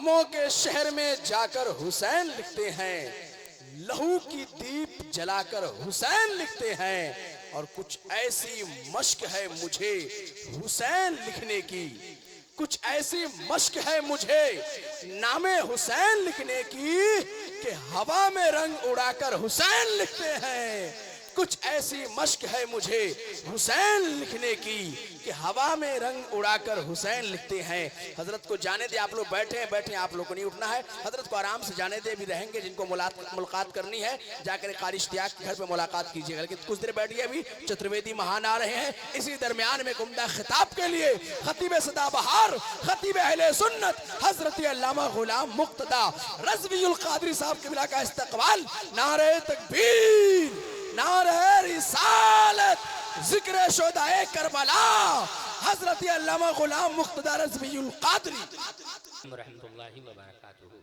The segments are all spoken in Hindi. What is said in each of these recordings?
गमों के शहर में जाकर हुसैन लिखते हैं, लहू की दीप जलाकर हुसैन लिखते हैं। और कुछ ऐसी मश्क है मुझे हुसैन लिखने की, कुछ ऐसी मश्क है मुझे नामे हुसैन लिखने की कि हवा में रंग उड़ाकर हुसैन लिखते हैं। कुछ ऐसी मश्क है मुझे हुसैन लिखने की कि हवा में रंग उड़ाकर हुसैन लिखते हैं। हजरत को जाने दे, आप लोग बैठे हैं, बैठे हैं, आप लोग को नहीं उठना है। हजरत को आराम से जाने दे, भी रहेंगे जिनको मुलाकात करनी है जाकर कारी इश्तियाक के घर पे मुलाकात कीजिएगा। लेकिन कुछ देर बैठिए, अभी चतुर्वेदी महान आ रहे हैं। इसी दरमियान में उम्दा खिताब के लिए खतीब सदाबहार, खतीब अहले सुन्नत हजरत अल्लामा गुलाम मुक्तदा रज़वियुल क़ादरी साहब के बिला का इस्तक़बाल। नारे तकबीर, नारे रिसालत, जिक्र शुहदाए करबला, हजरत अल्लामा गुलाम मुक्तदा रज़वियुल क़ादरी रहमतुल्लाहि व बरकातुहू।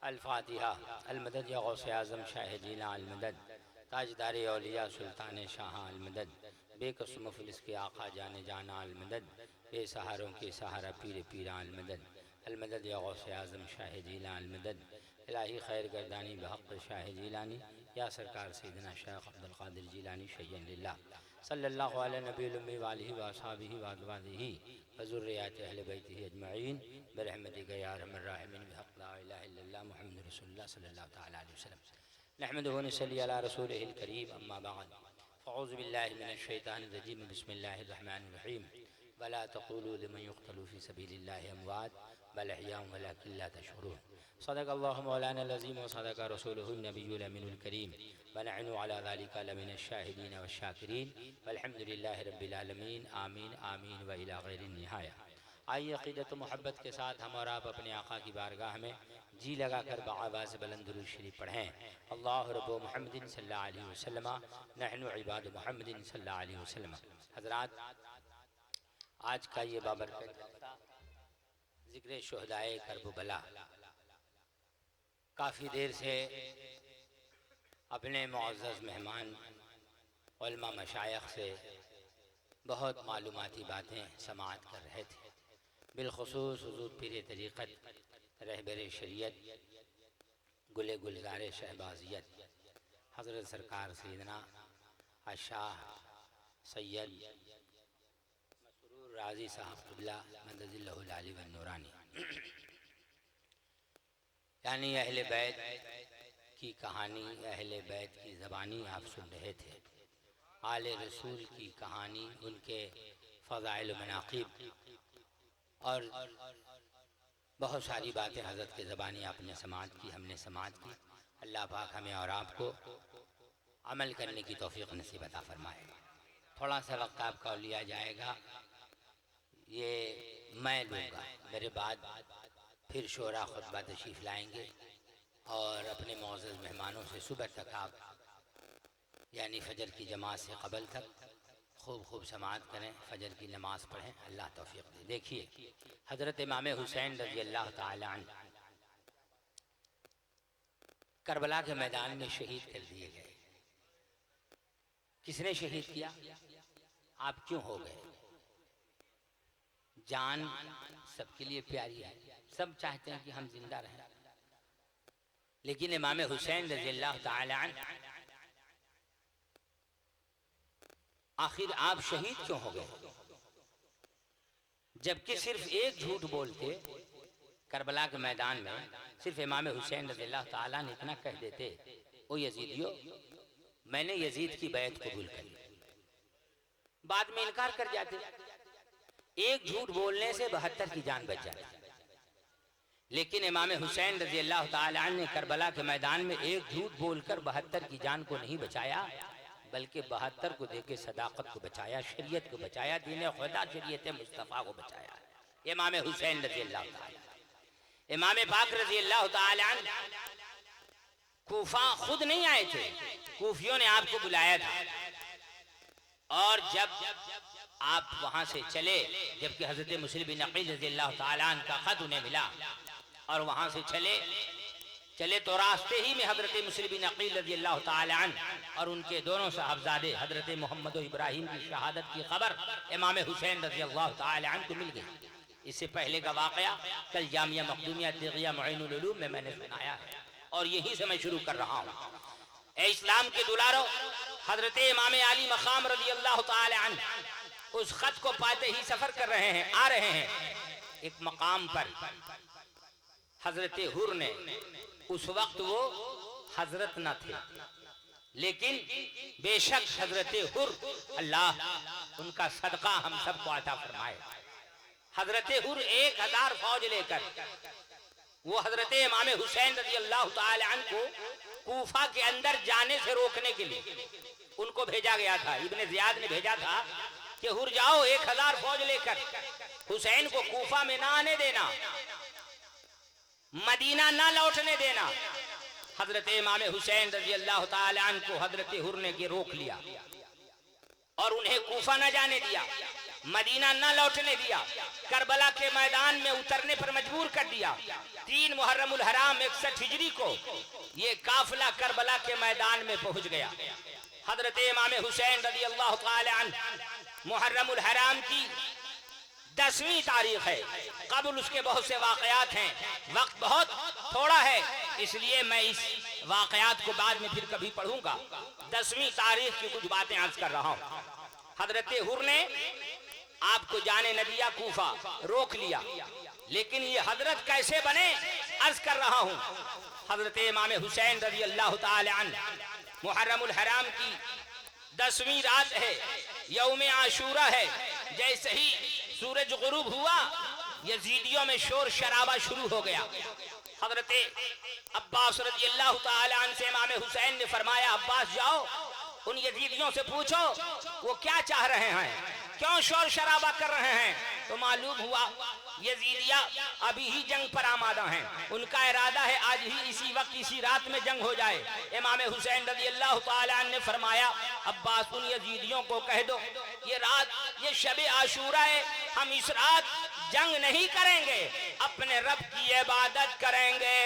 अल-फातिहा। अल-मदद या गौसे आज़म शाह जीना अल-मदद, ताजदार औलिया सुल्तान शाह अल-मदद, बेकस मुफलिस के आका जाने जाना अल-मदद, बेसहारों के सहारा पीर पीरा अल-मदद। अल-मदद या गौसे आज़म शाह जीना अल-मदद, इलाही खैर गर्दानी बहक़ शाह जीलानी, या सरकार सैयदना शेख अब्दुल क़ादिर जीलानी शय्यन लिल्लाह सल्लल्लाहु अलैहि नबील उम्मी व आलिहि व अस्हाबिहि व अज़वाजिहि व ज़ुर्रिय्याति अहले बैतिहि अजमईन बिरहमतिका या अरहमर राहिमीन बिहक़्क़ि ला इलाहा इल्लल्लाह मुहम्मदुर रसूलुल्लाह सल्लल्लाहु तआला अलैहि वसल्लम। नहमदुहु व नसल्ली अला रसूलिहिल करीम, अम्मा बअद। फ़अऊज़ु बिल्लाहि मिनश शैतानिर रजीम, बिस्मिल्लाहिर रहमानिर रहीम। वला तक़ूलू लिमन युक़्तलू फ़ी सबीलिल्लाहि अमवात बल अहयाउन वलाकिन ला तशऊरून। सदक़ल्लाहु मौलाना अज़ीम व सदक़ रसूलुहुन नबियुल अमीनुल करीम व नहनु अला ज़ालिका लमिनश शाहिदीन व शाकिरीन वल्हम्दुलिल्लाहि रब्बिल आलमीन। आमीन आमीन व इला ग़ैरिन निहाया। आइए अक़ीदत व मोहब्बत के साथ हम और आप अपने आका की बारगाह में जी लगाकर बआवाज़ बुलंद दुरूद शरीफ पढ़ें। अल्लाहु रब्बु मुहम्मदिन सल्लल्लाहु अलैहि वसल्लम, नहनु इबादु मुहम्मदिन सल्लल्लाहु अलैहि वसल्लम। हज़रात, आज का ये बाबरकत ज़िक्र शुहदाए करबला, काफ़ी देर से अपने मुअज़्ज़ज़ मेहमान उलमा मशाइख़ से बहुत मालूमाती बातें समाअत कर रहे थे। बिलख़ुसूस हुज़ूर पीर तरीक़त, रहबर शरीयत, गुले गुलज़ार शहबाजियत हज़रत सरकार सैयदना शाह सैयद मसरूर राज़ी साहब क़िबला मददिल्लाहुल आली व नूरानी, यानी अहले बैत की कहानी, अहले बैत की ज़बानी आप सुन रहे थे। आले रसूल की कहानी, उनके फ़ज़ाइल व मनाक़िब और बहुत सारी बातें हज़रत के ज़बानी आपने समाअत की, हमने समाअत की। अल्लाह पाक हमें और आपको अमल करने की तौफ़ीक़ नसीब अता फ़रमाए। थोड़ा सा वक्त आपका लिया जाएगा, ये मैं लूँगा, मेरे बाद फिर शोरा खुतबा तशरीफ़ लाएंगे और अपने मुअज़्ज़ज़ मेहमानों से सुबह तक आप यानी फ़जर की जमात से क़बल तक खूब खूब समाअत करें, फ़जर की नमाज़ पढ़ें, अल्लाह तौफ़ीक़ दे। देखिए, हज़रत इमाम हुसैन रज़ियल्लाहु ताला अन्हु करबला के मैदान में शहीद कर दिए गए। किसने शहीद किया? आप क्यों हो गए? जान सबके लिए प्यारी है, सब चाहते हैं कि हम जिंदा रहें, लेकिन इमाम हुसैन रज़ियल्लाहु ताला अन्हु आखिर आप शहीद क्यों हो गए? जबकि सिर्फ एक झूठ बोलते करबला के मैदान में, सिर्फ इमाम हुसैन रज़ियल्लाहु ताला ने इतना कह देते, ओ यजीदियो, मैंने यजीद की बैत कबूल कर ली, बाद में इनकार कर जाते। एक झूठ बोलने से 72 की जान बच जाती। लेकिन इमाम हुसैन रज़ियल्लाहु ताला अन्हु ने करबला के मैदान में एक झूठ बोलकर 72 की जान को नहीं बचाया, बल्कि 72 को देके सदाकत को बचाया, शरीयत को बचाया, दीन खुदा शरीयत मुस्तफ़ा को बचाया। इमाम हुसैन रज़ियल्लाहु ताला, इमाम पाक रज़ियल्लाहु ताला अन्हु कूफा खुद नहीं आए थे, कूफियों ने आपको बुलाया था। और जब आप वहां से चले, जबकि हज़रत मुस्लिम बिन अक़ील रज़ियल्लाहु ताला अन्हु का ख़त उन्हें मिला, और वहां से चले तो रास्ते ही में हज़रत मुस्लिम बिन अक़ील रज़ियल्लाहु ताला अन्हु और उनके दोनों साहबजादे हज़रत मोहम्मद व इब्राहीम की शहादत की खबर इमाम हुसैन रज़ियल्लाहु ताला अन्हु को मिल गई। इससे पहले का वाकया कल जामिया मखदूमिया तिग़िया मुईनुल उलूम में मैंने सुनाया है और यहीं से मैं शुरू कर रहा हूँ। ए इस्लाम के दुलारो, हजरत इमाम अली मकाम रज़ी अल्लाह ताला अन्हु उस खत को पाते ही सफर कर रहे हैं, आ रहे हैं एक मकाम पर। हजरत हुर ने, उस वक्त वो हजरत न थे, लेकिन बेशक हजरत हुर, अल्लाह उनका सदका हम सबको अता फरमाए। हजरत हुर 1000 फौज लेकर वो हजरत इमाम हुसैन रज़ी अल्लाह ताला अन्हु को कूफा के अंदर जाने से रोकने के लिए उनको भेजा गया था। इब्ने ज़ियाद ने भेजा था कि हुर जाओ 1000 फौज लेकर, हुसैन को कूफा में ना आने देना, मदीना ना लौटने देना। हजरत इमाम हुसैन रज़ी अल्लाह ताला अन्हु को हजरत हुर ने रोक लिया और उन्हें कूफा न जाने दिया, मदीना न लौटने दिया, करबला के मैदान में उतरने पर मजबूर कर दिया। 3 मुहर्रमुल हराम 61 हिजरी को ये काफिला करबला के मैदान में पहुंच गया। हजरत इमाम हुसैन रज़ी अल्लाह ताला अन्हु मुहर्रमुल हराम की 10वीं तारीख है। कबल उसके बहुत से वाकयात हैं, वक्त बहुत थोड़ा है, इसलिए मैं इस वाकयात को बाद में फिर कभी पढ़ूंगा। 10वीं तारीख की कुछ बातें अर्ज कर रहा हूँ। हजरत हुर ने आपको जाने न दिया, कूफा रोक लिया, लेकिन ये हजरत कैसे बने अर्ज कर रहा हूँ। हजरत इमाम हुसैन रज़ी अल्लाह ताला अन्हु मुहर्रमुल हराम की 10वीं रात है, यौम आशूरा है। जैसे ही सूरज गुरूब हुआ, यजीदियों में शोर शराबा शुरू हो गया। हजरत अब्बास रज़ी अल्लाह ताला अन्हु से इमाम हुसैन ने फरमाया, अब्बास जाओ उन यजीदियों से पूछो वो क्या चाह रहे हैं, क्यों शोर शराबा कर रहे हैं। तो मालूम हुआ यजीदिया अभी ही जंग पर आमादा हैं, उनका इरादा है आज ही इसी वक्त इसी रात में जंग हो जाए। इमाम हुसैन रज़ी अल्लाह ताला अन्हु ने फरमाया, अब्बास उन यजीदियों को कह दो ये रात, ये शब आशूरा है, हम इस रात जंग नहीं करेंगे, अपने रब की इबादत करेंगे।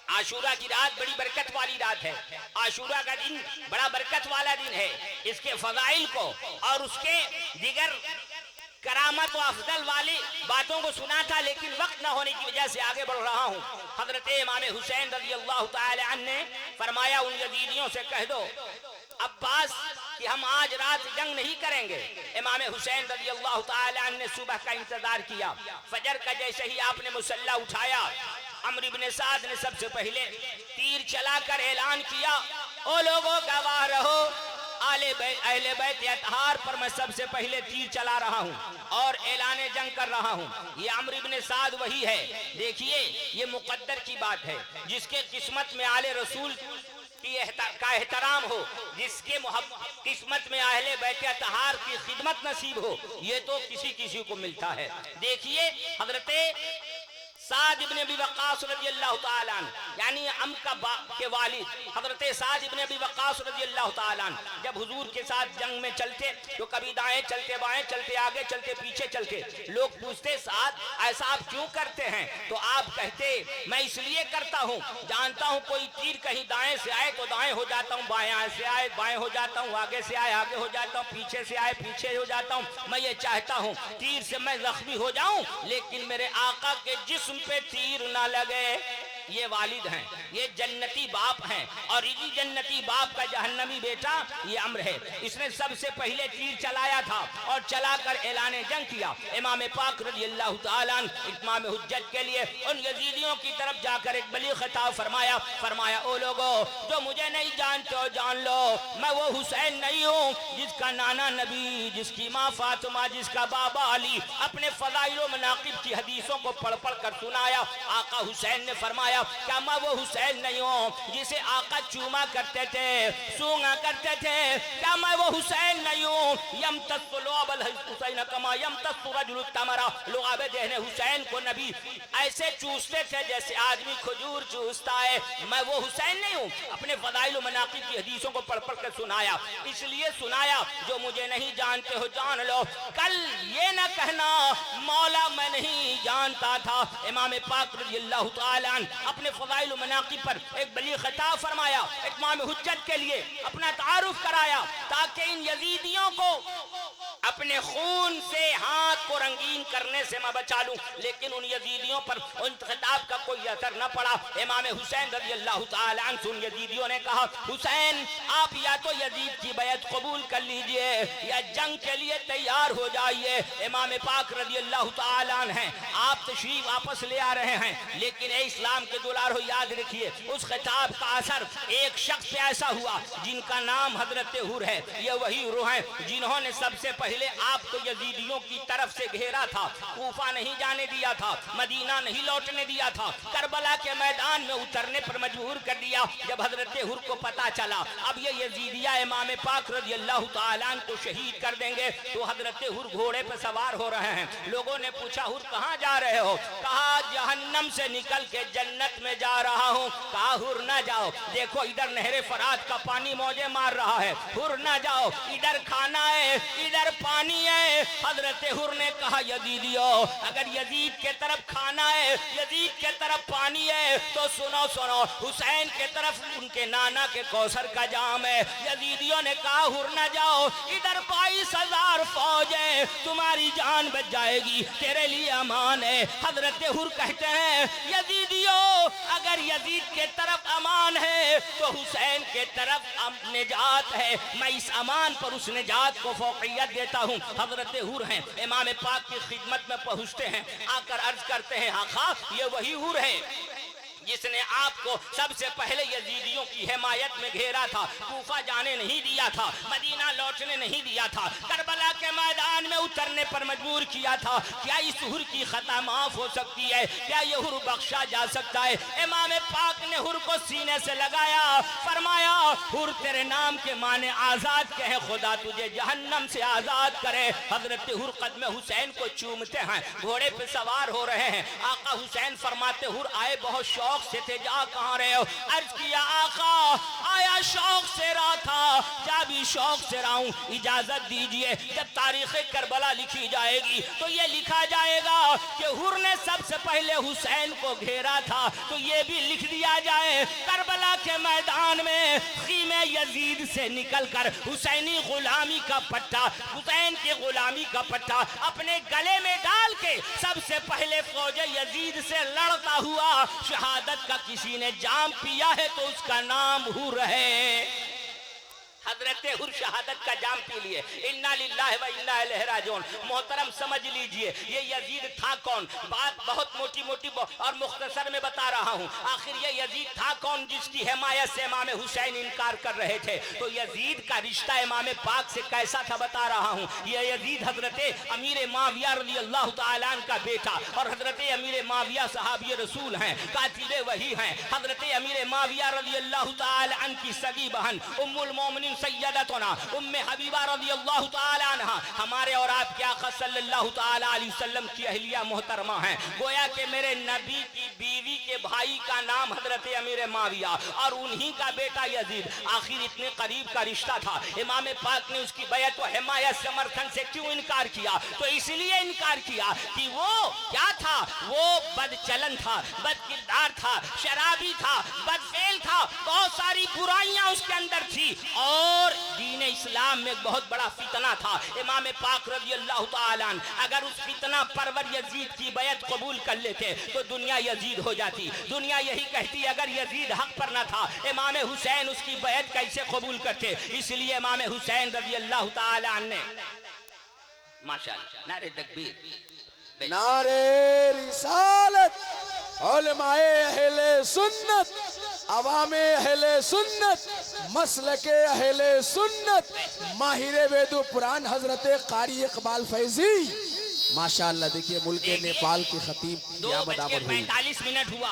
आशूरा की रात बड़ी बरकत वाली रात है, आशूरा का दिन बड़ा बरकत वाला दिन है। इसके फजाइल को और उसके दिगर करामत व अफजल वाली बातों को सुना था, लेकिन वक्त न होने की वजह से आगे बढ़ रहा हूँ। हजरत इमाम हुसैन रज़ी अल्लाह ताला अन्हु ने फरमाया, उन यजीदियों से कह दो अब्बास कि हम आज रात जंग नहीं करेंगे। इमाम हुसैन रज़ी अल्लाह ताला अन्हु ने सुबह का इंतजार किया। फजर का जैसे ही आपने मुसल्ला उठाया, अम्र इब्ने साद ने सबसे पहले तीर चलाकर ऐलान किया, ओ लोगों गवाह रहो, अहले बैत अतहार पर मैं सबसे पहले तीर चला रहा हूँ और ऐलान जंग कर रहा हूँ। ये अम्र इब्ने साद वही है। देखिए ये मुकद्दर की बात है, जिसके किस्मत में आले रसूल का एहतराम हो, जिसके किस्मत में अहले बैत अतहार की खिदमत नसीब हो, ये तो किसी किसी को मिलता है। देखिए हजरत साद इब्ने अबी वक्कास रज़ी अल्लाह ताला अन्हु, यानी अम के वालिद हजरत साद इब्ने अबी वक्कास रज़ी अल्लाह ताला अन्हु जब हुजूर के साथ जंग में चलते तो कभी दाएं चलते, बाएं चलते, आगे चलते, पीछे चलते। लोग पूछते साद ऐसा आप क्यों करते हैं? तो आप कहते मैं इसलिए करता हूँ, जानता हूँ कोई तीर कहीं दाएं से आए तो दाएं हो जाता हूँ, बाएं से आए बाएं हो जाता हूँ, आगे से आए आगे हो जाता हूँ, पीछे से आए पीछे हो जाता हूँ। मैं ये चाहता हूँ तीर से मैं जख्मी हो जाऊं, लेकिन मेरे आका के जिस्म पे तीर ना लगे। ये वालिद हैं, ये जन्नती बाप हैं, और इसी जन्नती बाप का जहन्नमी बेटा ये अम्र है। इसने सबसे पहले तीर चलाया था और चलाकर ऐलान जंग किया। इमाम पाक रज़ी अल्लाह ताला अन्हु इमाम हुज्जत के लिए उन यजीदियों की तरफ जाकर एक बली खिताब फरमाया, फरमाया ओ लोगो जो मुझे नहीं जानते हो जान लो, मैं वो हुसैन नहीं हूँ जिसका नाना नबी, जिसकी माँ फातिमा, जिसका बाबा अली अपने फज़ाइल व मनाक़िब की हदीसों को पढ़ पढ़ कर सुनाया। आका हुसैन ने फरमाया क्या मैं वो हुसैन नहीं हूँ जिसे आका चूमा करते थे, सूंघा करते थे? क्या मैं वो हुसैन नहीं हूँ? हुसैन कमा तमरा, लोग आबे देहने हुसैन को नबी ऐसे चूसते थे जैसे आदमी खजूर चूसता है। मैं वो हुसैन नहीं हूँ। अपने फज़ाइल व मनाक़िब की हदीसों को पढ़ पढ़ कर सुनाया, इसलिए सुनाया जो मुझे नहीं जानते हो जान लो, कल ये न कहना मौला मैं नहीं जानता था। इमाम पाक रज़ी अल्लाह ताला अन्हु अपने फज़ाइल व मनाक़िब पर एक बली खिताब फरमाया, इमाम हुज्जत के लिए अपना तारुफ कराया, ताकि इन यजीदियों को अपने खून से हाथ को रंगीन करने से मैं बचा लूं, लेकिन उन यजीदियों पर उन खिताब का कोई असर न पड़ा। इमाम हुसैन रज़ी अल्लाह तआला अन्हु, उन यजीदियों ने कहा, हुसैन आप या तो यजीद की बैत कबूल कर लीजिए या जंग के लिए तैयार हो जाइए। इमाम पाक रज़ी अल्लाह तआला अन्हु हैं, आप तशरीफ वापस ले आ रहे हैं, लेकिन ए इस्लाम के दुलार हो, याद रखिए उस खिताब का असर एक शख्स पे ऐसा हुआ जिनका नाम हजरत हुर है। ये वही रूह है जिन्होंने सबसे पहले आपको यजीदियों की तरफ से घेरा था, कूफा नहीं जाने दिया था, मदीना नहीं लौटने दिया था, करबला के मैदान में उतरने पर मजबूर कर दिया। जब हजरत हुर को पता चला अब ये यजीदिया इमाम पाक रज़ी अल्लाह तआला अन्हु को शहीद कर देंगे, तो हजरत हुर घोड़े पर सवार हो रहे हैं। लोगों ने पूछा, हुर कहाँ जा रहे हो? कहा जहन्नम से निकल के जन्नत में जा रहा हूँ। कहा हुर ना जाओ, देखो इधर नहरे फरात का पानी मौजे मार रहा है, हुर ना जाओ, इधर खाना है, इधर पानी है। हजरत हुर ने कहा, यजीदियो अगर यजीद के तरफ खाना है, यजीद के तरफ पानी है, तो सुनो सुनो, हुसैन के तरफ उनके नाना के कौसर का जाम है। यजीदियों ने कहा, हुर ना जाओ, इधर 22,000 फौज है, तुम्हारी जान बच जाएगी, तेरे लिए अमान है। हजरत हुर कहते हैं, यजीदियो अगर यजीद के तरफ अमान है तो हुसैन के तरफ निजात है, मैं इस अमान पर उस निजात को फौकियत देता हूँ। हजरत हुर हैं, इमाम पाक की खिदमत में पहुँचते हैं, आकर अर्ज करते हैं, आका ये वही हुर है जिसने आपको सबसे पहले यजीदियों की हिमायत में घेरा था, कूफा जाने नहीं दिया था, मदीना लौटने नहीं दिया था, करबला के मैदान में उतरने पर मजबूर किया था। क्या इस हुर की खता माफ हो सकती है? क्या ये हुर बख्शा जा सकता है? इमाम पाक ने हुर को सीने से लगाया, फरमाया, हुर तेरे नाम के माने आजाद के हैं, खुदा तुझे जहन्नम से आजाद करे। हजरत हुर कदम हुसैन को चूमते हैं, घोड़े पे सवार हो रहे हैं। आका हुसैन फरमाते, हुर आए बहुत शौक से थे, जा कहाँ रहे हो? अर्ज किया, आका आया शौक से रहा था, जा भी शौक से रहा हूं, इजाजत दीजिए जब तारीख करबला लिखी जाएगी तो ये लिखा जाएगा कि हुर ने सबसे पहले हुसैन को घेरा था, तो ये भी लिख दिया जाए करबला के मैदान में खीमे यजीद से निकलकर हुसैनी गुलामी का पट्टा, हुसैन की गुलामी का पट्टा अपने गले में डाल के सबसे पहले फौज यजीद से लड़ता हुआ शहादत का किसी ने जाम पिया है तो उसका नाम हुर है। हजरत हुर शहादत का जाम पी लिए। इन्ना लिल्लाहि व इन्ना इलैहि राजिऊन। मोहतरम समझ लीजिए ये यजीद था कौन? बात बहुत मोटी मोटी और मुख्तसर में बता रहा हूँ। आखिर ये यजीद था कौन जिसकी हिमायत से इमाम हुसैन इनकार कर रहे थे? तो यजीद का रिश्ता इमाम पाक से कैसा था बता रहा हूँ। ये यजीद हजरत अमीर माविया रज़ी अल्लाह तआला अन्हु का बेटा और हजरत अमीर माविया सहाबी रसूल हैं, कातिबे वही हैं। हजरत अमीर माविया रज़ी अल्लाह तआला अन्हु की सगी बहन उम्मुल मोमिनीन सैयदतुना उम्मे हबीबा रज़ियल्लाहु ताला अन्हा हमारे और आपके आका सल्लल्लाहु ताला अलैहि वसल्लम की अहलिया मोहतरमा हैं। गोया के मेरे नबी की बीवी के भाई का नाम हजरत अमीर माविया और उन्हीं का बेटा यजीद। आखिर इतने करीब का रिश्ता था, इमाम पाक ने उसकी बैत व हिमायत समर्थन से क्यों इनकार किया? तो इसलिए इनकार किया कि वो क्या था, वो बदचलन था, बदकिरदार था, शराबी था, बदफेल था, बहुत सारी बुराइयां उसके अंदर थी और दीन इस्लाम में बहुत बड़ा फितना था। इमाम पाक रज़ी अल्लाह ताला अन्हु अगर उस फितना परवर यजीद की बैत कबूल कर लेते तो दुनिया यजीद हो जाती। दुनिया यही कहती अगर यजीद हक पर न था इमाम हुसैन उसकी बैत कैसे कबूल करते? इसलिए इमाम हुसैन रज़ी अल्लाह ताला अन्हु ने माशाअल्लाह नारे तकबीर, नारे रिसालत, उलमाए अहले सुन्नत, अवामे अहले सुन्नत, मसलके अहले सुन्नत, माहिर वेदो पुरान हजरत कारी इकबाल फैजी माशाअल्लाह। देखिए मुल्क नेपाल के खतीब 2:45 मिनट हुआ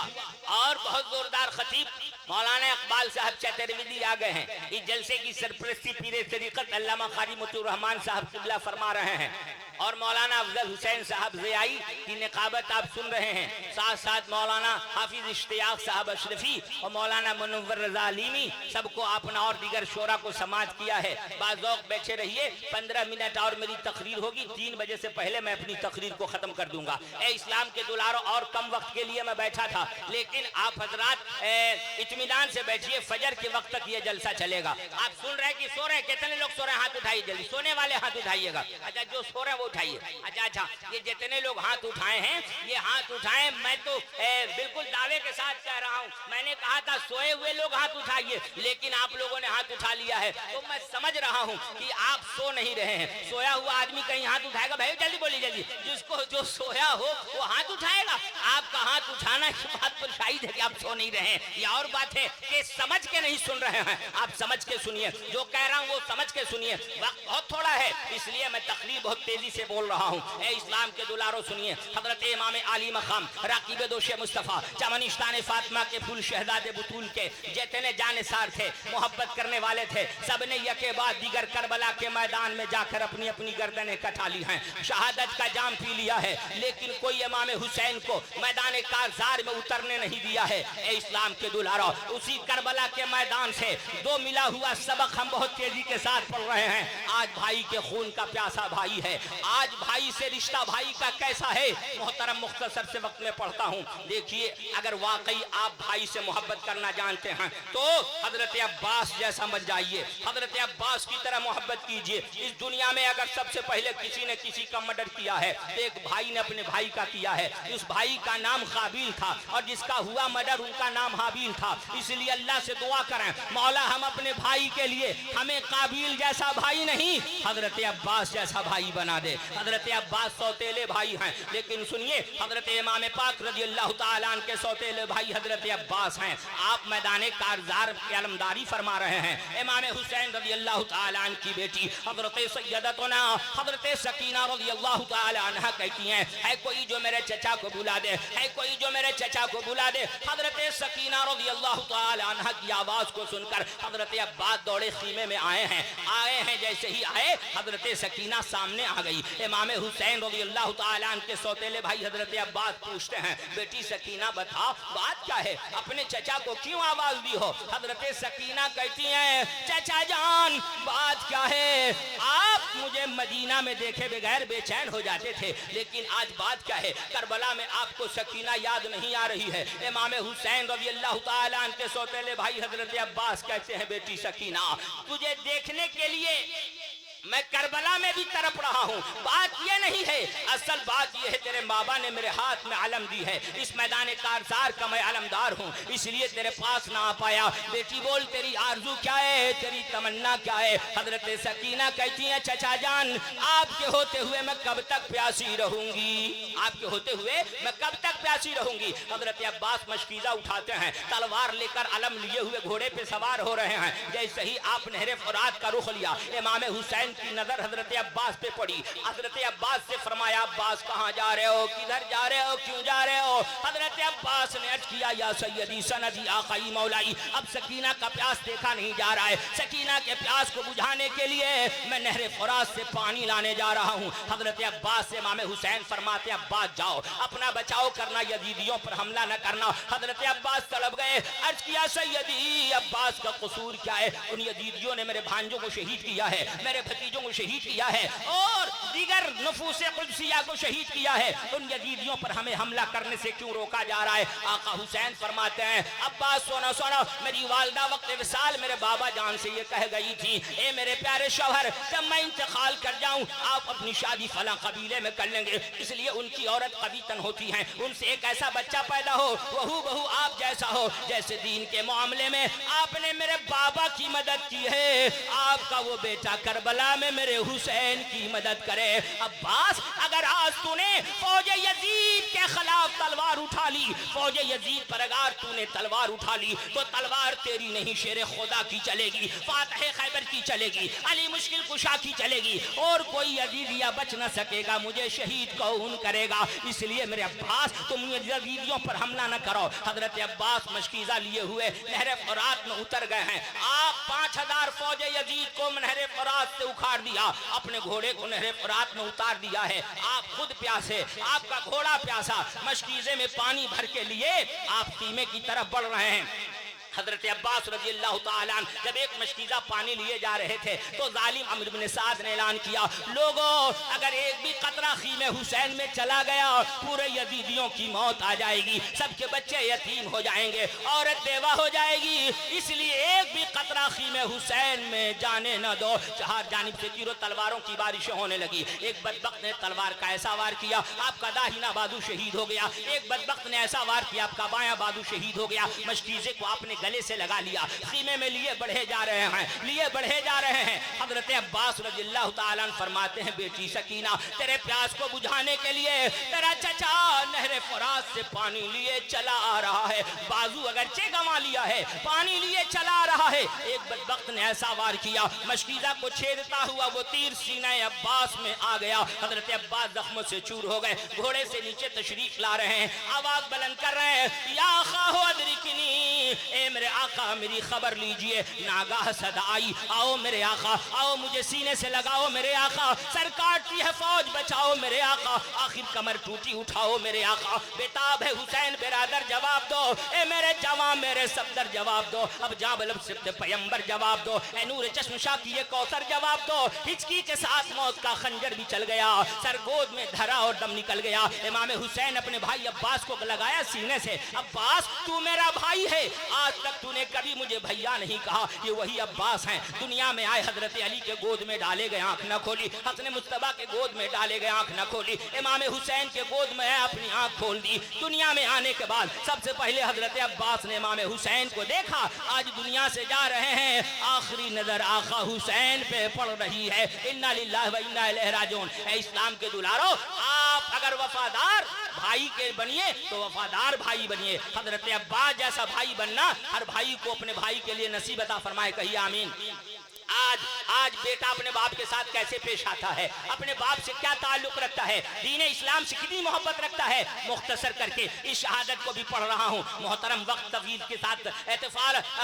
और बहुत जोरदार खतीब मौलाना इकबाल साहब चतरविदी आ गए हैं। इस जलसे की सरपरस्ती पीरे तरीकत अल्लामा कारी मुतुर रहमान साहब किबला फरमा रहे हैं। और मौलाना अफजल हुसैन साहब ज़ियाई की निकाबत आप सुन रहे हैं, साथ साथ मौलाना हाफिज इश्तियाक साहब अशरफी और मौलाना मुनव्वर रज़ा अलीमी, सबको आपने और दीगर शोरा को समाअत किया है। बाज़ौक़ बैठे रहिए, 15 मिनट और मेरी तकरीर होगी, 3 बजे से पहले मैं अपनी तकरीर को ख़त्म कर दूंगा। ए इस्लाम के दुलारों, और कम वक्त के लिए मैं बैठा था, लेकिन आप हजरात इत्मीनान से बैठिए, फजर के वक्त तक ये जलसा चलेगा। आप सुन रहे हैं कि सो रहे हैं, कितने लोग सो रहे हैं? हाथ उठाइए जल्दी, सोने वाले हाथ उठाइएगा। अच्छा, जो सो रहे हैं वो उठाइए। अच्छा, ये जितने लोग हाथ उठाए हैं, ये हाथ उठाए, मैं तो बिल्कुल दावे के साथ कह रहा हूँ, मैंने कहा था सोए हुए लोग हाथ उठाइए, लेकिन आप लोगों ने हाथ उठा लिया है, तो मैं समझ रहा हूँ कि आप सो नहीं रहे हैं। सोया हुआ आदमी कहीं हाथ उठाएगा? भाई जल्दी बोलिए, जल्दी, जिसको जो सोया हो वो हाथ उठाएगा। आपका हाथ उठाना की बात पर शायद है कि आप सो नहीं रहे हैं। ये और बात है कि समझ के नहीं सुन रहे हैं। आप समझ के सुनिए, जो कह रहा हूँ वो समझ के सुनिए। वक्त बहुत थोड़ा है, इसलिए मैं तकरीर बहुत तेजी से बोल रहा हूँ। ए इस्लाम के दुलारों सुनिए, हजरत इमाम आली मकाम राकीब दोशे मुस्तफ़ा चमनिस्तान फातिमा के फूल शहजादे बुतूल के जितने जानिसार थे, मोहब्बत करने वाले थे, सबने यके बाद दीगर करबला के मैदान में जाकर अपनी अपनी गर्दनें कटा ली हैं, शहादत का जाम पी लिया है, लेकिन कोई इमाम हुसैन को मैदान कारजार में उतरने नहीं दिया है। ए इस्लाम के दुलारों, उसी करबला के मैदान से दो मिला हुआ सबक हम बहुत तेजी के साथ पढ़ रहे हैं। आज भाई के खून का प्यासा भाई है, आज भाई से रिश्ता भाई का कैसा है, मोहतरम मुख्तसर से वक्त में पढ़ता हूँ। देखिए, अगर वाकई आप भाई से मोहब्बत करना जानते हैं तो हजरत अब्बास जैसा बन जाइए, हजरत अब्बास की तरह मोहब्बत कीजिए। इस दुनिया में अगर सबसे पहले किसी ने किसी का मर्डर किया है तो एक भाई ने अपने भाई का किया है। उस भाई का नाम काबिल था और जिसका हुआ मर्डर उनका नाम हाबिल था। इसलिए अल्लाह से दुआ करें, मौला हम अपने भाई के लिए हमें काबिल जैसा भाई नहीं, हजरत अब्बास जैसा भाई बना दे। हजरत अब्बास सौतेले भाई हैं, लेकिन सुनिए, हजरत इमाम पाक रज़ी अल्लाह तआला अन्हु के सौतेले भाई हजरत अब्बास हैं। आप मैदान कारजार की अलमदारी फरमा रहे हैं। इमाम हुसैन रज़ी अल्लाह तआला अन्हु की बेटी हजरत सैयदतुना हजरत सकीना रज़ी अल्लाह तआला अन्हा कहती हैं, है कोई जो मेरे चचा को बुला दे, है कोई जो मेरे चचा को बुला दे। हजरत सकीना रज़ी अल्लाह तआला अन्हा की आवाज़ को सुनकर हजरत अब्बास दौड़े खीमे में आए हैं। जैसे ही आए, हजरत सकीना सामने आ गई। इमाम हुसैन रज़ी अल्लाह तआला अन्हु के सौतेले भाई हजरत अब्बास पूछते हैं, बेटी सकीना बता बात क्या है, अपने चचा को क्यों आवाज दी हो? हजरत सकीना कहती हैं, चचा जान बात क्या है, आप मुझे मदीना में देखे बगैर बेचैन हो जाते थे, लेकिन आज बात क्या है, करबला में आपको सकीना याद नहीं आ रही है। इमाम हुसैन रज़ी अल्लाह तआला अन्हु के सौतेले भाई हजरत अब्बास कहते हैं, बेटी सकीना तुझे देखने के लिए मैं करबला में भी तड़प रहा हूँ। बात ये नहीं है, असल बात ये है तेरे बाबा ने मेरे हाथ में अलम दी है, इस मैदान कारजार का मैं अलमदार हूँ, इसलिए तेरे पास ना आ पाया। बेटी बोल तेरी आरजू क्या है, तेरी तमन्ना क्या है? हजरत सकीना कहती है, चचा जान आपके होते हुए मैं कब तक प्यासी रहूंगी, आपके होते हुए मैं कब तक प्यासी रहूंगी। हजरत अब्बास मशकीजा उठाते हैं, तलवार लेकर अलम लिए हुए घोड़े पे सवार हो रहे हैं। जैसे ही आप नहरे फुरात का रुख लिया, इमाम हुसैन की नजर हजरत अब्बास पे पड़ी। हजरत अब्बास से फरमाया, अब्बास कहाँ जा रहे हो, किधर जा रहे हो, क्यों जा रहे हो? हजरत अब्बास ने अर्ज किया, या सैयदी सनदी आकाई मौलाई, अब सकीना का प्यास देखा नहीं जा रहा है, सकीना के प्यास को बुझाने के लिए मैं नहरे फुरात से पानी लाने जा रहा हूँ। हजरत अब्बास से इमाम हुसैन फरमाते, अब्बास जाओ, अपना बचाव करना, यजीदियों पर हमला न करना। हजरत अब्बास तलब गए, अर्ज किया, सैयदी अब्बास का कसूर क्या है? उन यजीदियों ने मेरे भांजों को शहीद किया है, मेरे भतीजों को शहीद किया है और दीगर नफूसे कुदसिया को शहीद किया है, उन यजीदियों पर हमें हमला करने से क्यों रोका जा रहा है? आका हुसैन फरमाते हैं, अब्बास सोना सोना, मेरी वालदा वक्त विसाल मेरे बाबा जान से ये कह गई थी, ए मेरे प्यारे शौहर, जब मैं इंतकाल कर जाऊं आप अपनी शादी फला कबीले में कर लेंगे, इसलिए उनकी औरत कबीतन होती हैं, उनसे एक ऐसा बच्चा पैदा हो वहू बहू आप जैसा हो, जैसे दीन के मामले में आपने मेरे बाबा की मदद की है, आपका वो बेटा करबला में मेरे हुसैन की मदद करे। अब्बास अगर आज तूने फौज यजीद के खिलाफ तलवार उठा ली, फौज यजीद पर अगर तूने तलवार उठा ली तो तलवार तेरी नहीं, शेर खुदा की चलेगी, फातह खैबर की चलेगी, अली मुश्किल कुशा की चलेगी, और कोई यजीदिया बच न सकेगा, मुझे शहीद कौन करेगा? इसलिए मेरे अब्बास तुम यजीदियों पर हमला न करो। हजरत अब्बास मशकीजा लिए हुए नहर फुरात में उतर गए हैं। आप 5000 फौज यजीद को नहर फुरात से उखाड़ दिया, अपने घोड़े को नहर फुरात में उतार दिया है। आप खुद प्यासे, आपका घोड़ा प्यासा, मशकीज़े में पानी भर के लिए आप ख़ीमे की तरफ बढ़ रहे हैं। हजरत अब्बास रज़ी अल्लाह ताला अन्हु जब एक मशकीज़ा पानी लिए जा रहे थे तो जालिम अम्र बिन साद ने ऐलान किया, लोगों अगर एक भी कतरा ख़ीमे हुसैन में चला गया पूरे यजीदियों की मौत आ जाएगी, सबके बच्चे यतीम हो जाएंगे, औरत बेवा हो जाएगी, इसलिए एक भी कतरा ख़ीमे हुसैन में जाने न दो। चार जानिब से तीरों तलवारों की बारिशें होने लगी। एक बदबख्त ने तलवार का ऐसा वार किया, आपका दाहिना बाजू शहीद हो गया। एक बदबख्त ने ऐसा वार किया, आपका बायां बाजू शहीद हो गया। मशकीज़े को आपने गले से लगा लिया, ख़ीमे में लिए बढ़े जा रहे हैं, लिए बढ़े जा रहे हैं। हज़रत अब्बास रज़ियल्लाहु ताला अन्हु फरमाते हैं, बेटी सकीना तेरे प्यास को बुझाने के लिए तेरा चचा नहर फुरात से पानी लिए चला आ रहा है, बाजू अगरचे गंवा लिया है, पानी लिए चला आ रहा है। एक बदबख्त ने ऐसा वार किया, मशकीज़ा को छेदता हुआ वो तीर सीना अब्बास में आ गया। हज़रत अब्बास जख्मों से चूर हो गए, घोड़े से नीचे तशरीफ ला रहे हैं, आवाज़ बुलंद कर रहे हैं, या खाहो अदरिकनी, ए मेरे आका मेरी खबर लीजिए। नागाह सदा आई, आओ मेरे आका, आओ मुझे सीने से लगाओ मेरे आका, सर काटती है फौज बचाओ मेरे आका, आखिर कमर टूटी उठाओ मेरे आका, बेताब है हुसैन बिरादर जवाब दो, ए मेरे जवान मेरे सफदर जवाब दो, अब जाबलब सिफ्त पैगंबर जवाब दो, ए नूर चश्मशा की ये कौसर जवाब दो। हिचकी के साथ मौत का खंजर भी चल गया, सर गोद में धरा और दम निकल गया। इमाम हुसैन अपने भाई अब्बास को लगाया सीने से, अब्बास तू मेरा भाई है, आज तक तूने कभी मुझे भैया नहीं कहा, ये वही अब्बास हैं। दुनिया में आए हजरत अली के गोद में डाले गए, आंख न खोली, हसन मुस्तफा के गोद में डाले गए, आंख न खोली, इमाम हुसैन के गोद में अपनी आंख खोल दी। दुनिया में आने के बाद सबसे पहले हजरत अब्बास ने इमाम हुसैन को देखा, आज दुनिया से जा रहे हैं, आखिरी नजर आका हुसैन पे पड़ रही है। इन्ना लिल्लाहि व इन्ना इलैहि राजिऊन। इस्लाम के दुलारो, आप अगर वफादार भाई के बनिए तो वफादार भाई बनिए। हजरत अब्बास जैसा भाई बनना हर भाई को अपने भाई के लिए नसीब अता फरमाए, कहिए आमीन। आज बेटा अपने बाप के साथ कैसे पेश आता है, अपने बाप से क्या ताल्लुक रखता है, दीन इस्लाम से कितनी मोहब्बत रखता है, मुख्तसर करके इस शहादत को भी पढ़ रहा हूँ। मोहतरम वक्त तफसील के साथ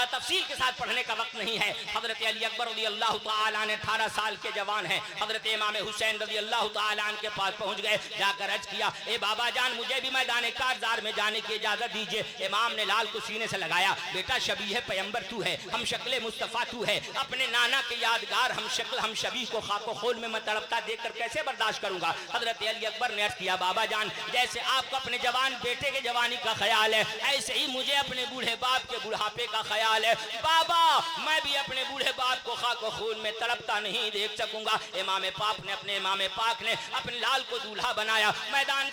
तफसील के साथ पढ़ने का वक्त नहीं है। हजरत अली अकबर रज़ियल्लाहु ताला अन्हु 18 साल के जवान हैं, हजरत इमाम हुसैन रज़ियल्लाहु ताला अन्हु के पास पहुँच गए, जाकर अर्ज किया, ए बाबा जान मुझे भी मैदान कारज़ार में जाने की इजाज़त दीजिए। इमाम ने लाल को सीने से लगाया, बेटा शबीह पैगंबर तू है, हम शक्ल मुस्तफ़ा तू है, अपने नाना के यादगार हम शक्ल हम शबीह को खाको खोल में मैं तड़पता देखकर कैसे बर्दाश्त करूंगा। हजरत अली अकबर ने अर्ज किया, बाबा जान जैसे आपको अपने जवान बेटे के जवानी का ख्याल है, ऐसे ही मुझे अपने बूढ़े बाप के बुढ़ापे का ख्याल है। बाबा मैं भी अपने बूढ़े बाप को खाको खून में तड़पता नहीं देख सकूंगा। इमाम पाक ने अपने लाल को दूल्हा बनाया, मैदान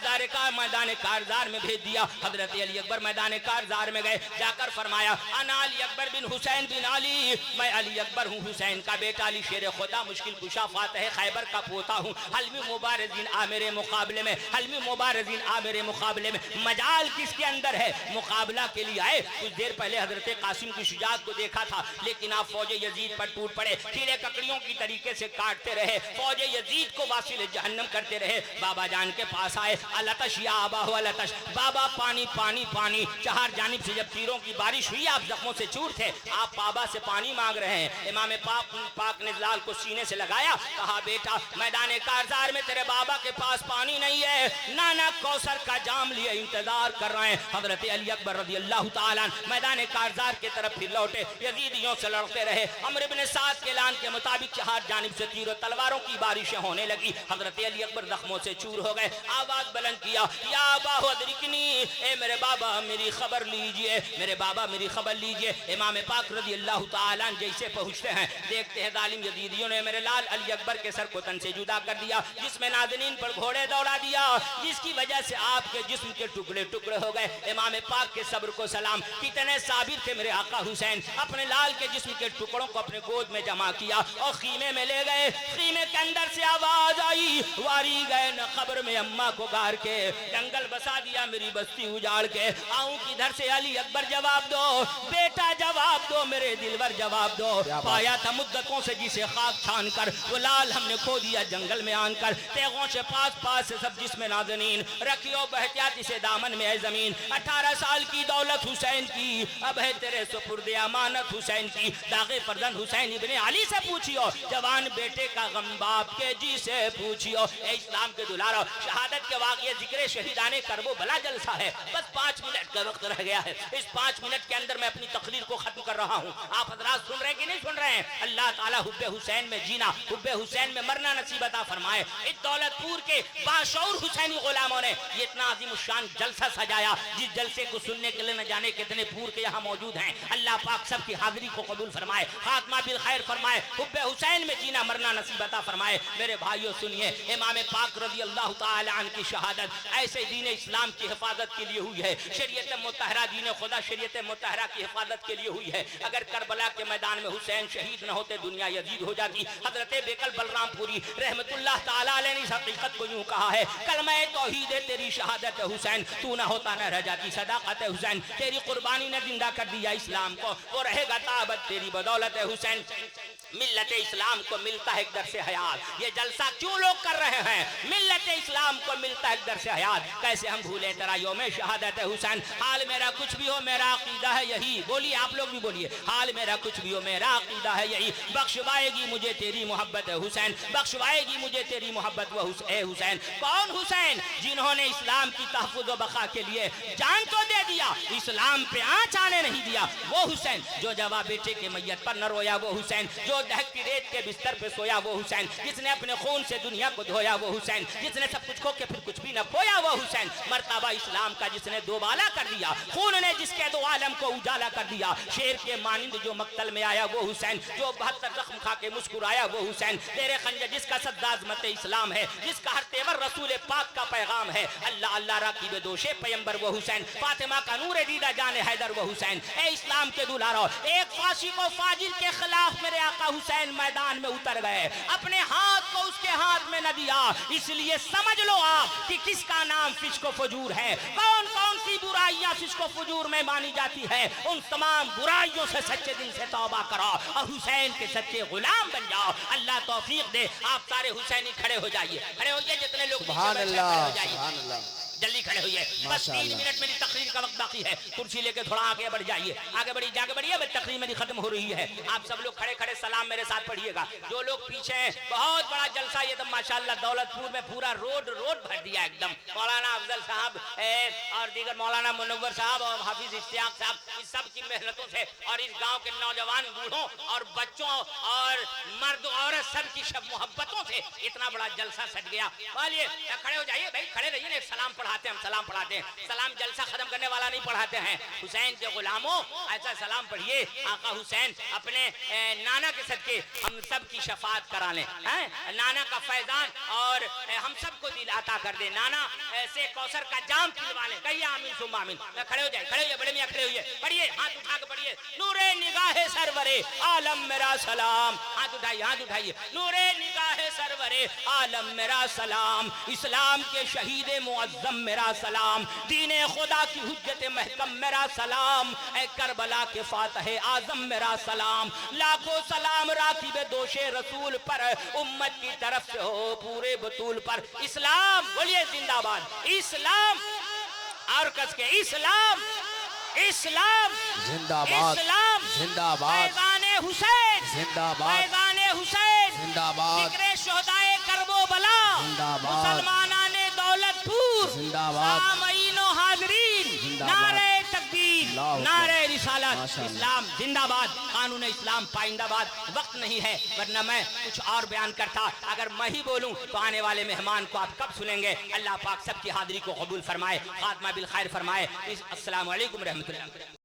कारज़ार में भेज दिया। हजरत अली अकबर मैदान कारज़ार में गए, जाकर फरमाया, अना अली अकबर बिन हुसैन बिन अली, मैं अली अकबर हूँ हुसैन का बेटा, अली शेर खुदा मुश्किल कुशा फातह खैबर का पोता हूँ। हल्मी मुबारज़ीन आ मेरे मुकाबले में, हल्मी मुबारज़ीन आ मेरे मुकाबले में। मजाल किसके अंदर है, मुकाबला के लिए आए। कुछ देर पहले हजरत कासिम की शुजाअत को देखा था, लेकिन आप फौज यजीद पर टूट पड़े, कीड़े ककड़ियों की तरीके से काटते रहे, फौज यजीद को वासिल जहन्नम करते रहे। बाबा जान के पास आए, अलतश या आबा हो अलतश, बाबा पानी पानी पानी। चार जानिब से जब तीरों की बारिश हुई, आप जख्मों से चूर थे, आप बाबा से पानी मांग रहे हैं। इमाम पाक ने लाल को सीने से लगाया, कहा बेटा मैदान कारज़ार में तेरे बाबा के पास पानी नहीं है, नाना कौसर का जाम लिए इंतजार कर रहे हैं। हजरत अली अकबर रज़ियल्लाहु ताला अन्हु मैदान कारज़ार की तरफ फिर लौटे, यजीदियों से लड़ते रहे। अम्र इब्न साद के ऐलान के मुताबिक चार जानिब से तीरों तलवारों की बारिशें होने लगी। हजरत अली अकबर जख्मों से चूर हो गए, आवाज बुलंद किया, या बाहु अदरिकनी, ए मेरे बाबा मेरी खबर लीजिए, मेरे बाबा मेरी खबर लीजिए। इमाम पाक रज़ियल्लाहु ताला अन्हु जैसे पहुँचते हैं, देखते हैं जालिम यजीदियों ने मेरे लाल अली अकबर के सर को तन से जुदा कर दिया, जिसमें नाज़नीन पर घोड़े दौड़ा दिया, जिसकी वजह से आपके जिस्म के टुकड़े टुकड़े हो गए। इमाम पाक के सब्र को सलाम, कितने साबिर थे मेरे आका हुसैन। अपने लाल के जिस्म के टुकड़ों को अपने गोद में जमा किया और खीमे में ले गए। खीमे के अंदर से आवाज आई, वारी गए न खबर में अम्मा को गार के, जंगल बसा दिया मेरी बस्ती उजाड़ के। आऊं किधर से अली अकबर जवाब दो, बेटा जवाब दो, मेरे दिलवर जवाब दो। पाया था मुद्दतों से से जिसे खाक छान कर वो लाल हमने खो दिया जंगल में आनकर, तेगों से पास पास से सब जिसमें नाज़नीन रखियो बहतियात इसे दामन में है ज़मीन। 18 साल की दौलत हुसैन की अब है तेरे सुपुर्द अमानत हुसैन की, दागे फर्जंद हुसैन इब्ने अली से पूछियो, जवान बेटे का गम बाप के जी से पूछियो। ए इस्लाम के दुलारो, शहादत के वाक़ये जिक्र शहीदाने करबो भला जलसा है। बस 5 मिनट का वक्त रह गया है। इस 5 मिनट के अंदर मैं अपनी तकरीर को खत्म कर रहा हूँ। आप हज़रात सुन रहे हैं कि नहीं सुन रहे हैं? अल्लाह ताला हुब्बे हुसैन में जीना, हुब्बे हुसैन में मरना नसीब अता फरमाए। इस दौलतपुर के बाशऊर हुसैनी गुलामों ने ये इतना अजीम शान जलसा सजाया, जिस जलसे को सुनने के लिए न जाने कितने पूर के यहाँ मौजूद हैं। अल्लाह पाक सब की हाजिरी को कबूल फरमाए, खात्मा बिल खैर फरमाए, हुब्बे हुसैन में जीना मरना नसीब अता फरमाए। मेरे भाइयों सुनिए, इमाम पाक रज़ी अल्लाह ताला अन्हु की शहादत ऐसे दीन इस्लाम की हिफाजत के लिए हुई है। शरीयत मुतहरा दीन खुदा शरीयत मुतहरा की हिफाजत के लिए हुई है। अगर करबला के मैदान में हुसैन शहीद न होते दुनिया यजीद हो जाती। हजरत बेकल बलरामपुरी रहमतुल्लाह ताला अलैहि ने इस हकीकत को यूं कहा है, कलमा तौहीद तेरी शहादत हुसैन, तू ना होता न रह जाती सदाकत हुसैन, तेरी कुर्बानी ने जिंदा कर दिया इस्लाम को, वो रहेगा ताबत तेरी बदौलत हुसैन। मिल्लत इस्लाम को मिलता है एक दर से हयात। ये जलसा क्यों लोग कर रहे हैं? मिल्लत इस्लाम को मिलता है एक दर से हयात। कैसे हम भूले तेरा यौम शहादत हुसैन। हाल मेरा कुछ भी हो मेरा अकीदा है यही, बोलिए आप लोग भी बोलिए, हाल मेरा कुछ भी हो मेरा अकीदा है यही, बख्शवाएगी मुझे तेरी मोहब्बत हुसैन, बख्शवाएगी मुझे तेरी मोहब्बत व हुसैन। कौन हुसैन? जिन्होंने इस्लाम की तहफ़्फ़ुज़ व बक़ा के लिए जान तो दे दिया, इस्लाम पे आँच आने नहीं दिया। वो हुसैन जो जवा बेटे के मैयत पर न रोया, वो हुसैन जो दहकती रेत के बिस्तर पे सोया, वो हुसैन जिसने अपने खून से दुनिया को धोया, वो हुसैन जिसने सब कुछ खो के फिर कुछ भी न खोया, वो हुसैन मर्तबा इस्लाम का जिसने दोबाला कर दिया, खून ने जिसके दो आलम को उजाला कर दिया, शेर के मानिंद जो मक्तल में आया, वो हुसैन जो 72 जख्म खा के मुस्कुराया, वो हुसैन तेरे खंजर जिसका सद्दाज़मत इस्लाम है, जिसका हर तेवर रसूल पाक का पैगाम है। अल्लाह अल्लाह राकीब दोषे पैगंबर, वो हुसैन फातिमा का नूर दीदा जान हैदर, वो हुसैन। ए इस्लाम के दुलारो, एक फासिक व फाजिल के खिलाफ मेरे आका हुसैन मैदान में उतर गए, अपने हाथ को उसके हाथ में न दिया। इसलिए समझ लो आप कि किसका नाम फिस्को फजूर है, कौन कौन सी बुराइयां फिस्को फजूर में मानी जाती है। उन तमाम बुराइयों से सच्चे दिल से तौबा करो और हुसैन के सच्चे गुलाम बन जाओ। अल्लाह तौफीक दे। आप सारे हुसैनी खड़े हो जाइए, खड़े होइए, जितने लोग सुभान अल्लाह, सुभान अल्लाह, जल्दी खड़े होइए। बस 3 मिनट मेरी तकरीर का वक्त बाकी है। कुर्सी लेके थोड़ा आगे बढ़ जाइए, आगे बढ़िए, आगे बढ़िए, तकरीर मेरी खत्म हो रही है। आप सब लोग खड़े खड़े सलाम मेरे साथ पढ़िएगा। जो लोग पीछे हैं, बहुत बड़ा जलसा ये तो माशाल्लाह दौलतपुर में पूरा रोड भर दिया एकदम। मौलाना अफजल साहब और दीगर मौलाना मुनव्वर साहब और हाफिज इश्तियाक साहब, इस सब की मेहनतों से और इस गाँव के नौजवान बूढ़ों और बच्चों और मर्द औरत सब की सब मोहब्बतों से इतना बड़ा जलसा सज गया। बोलिए, खड़े हो जाइए भाई, खड़े रहिए। सलाम पढ़ाते हैं, हम सलाम पढ़ाते हैं। सलाम जलसा खत्म करने वाला नहीं पढ़ाते हैं। हुसैन के गुलामों ऐसा सलाम पढ़िए, आका हुसैन अपने नाना के सदके हम सब की शफात करा लें, नाना का फैजान और हम सबको दिल अता कर दे, नाना से कौसर का जाम पिलवा लें। कहिए आमीन सुम्मा आमीन। खड़े हो जाए, खड़े होइए, बड़े मियां खड़े होइए, पढ़िए, हाथ उठा के पढ़िए। नूरे निगाहे सरवरे आलम मेरा सलाम, हाथ उठाइए, हाथ उठाइए। नूरे निगाहे सरवरे आलम मेरा सलाम, इस्लाम के शहीद मुअज्जम मेरा सलाम, दीने खुदा की हुज्जत महकम मेरा सलाम, ए करबला के फातह आजम मेरा सलाम। लाखों सलाम राकीब दोषे रसूल पर, उम्मत की तरफ से हो पूरे बतूल पर। इस्लाम बोलिए जिंदाबाद, इस्लाम और कस के इस्लाम, इस्लाम जिंदाबाद, इस्लाम जिंदाबाद, फैज़ाने हुसैन जिंदाबाद, फैज़ाने हुसैन जिंदाबाद, जिक्रे शोहदाए करबला जिंदाबाद, मुसलमानाने दौलतपुर जिंदाबाद, सामईनो हाज़रीन, जिंदाबाद, नारे तकबीर, नारे रिसालत, माशाअल्लाह। इस्लाम जिंदाबाद, कानून इस्लाम पाइंदाबाद। वक्त नहीं है वरना मैं कुछ और बयान करता। अगर मैं ही बोलूं तो आने वाले मेहमान को आप कब सुनेंगे। अल्लाह पाक सबकी हाजिरी को कबूल फरमाए, खात्मा बिल खैर फरमाए। अस्सलामु अलैकुम रहमतुल्लाह।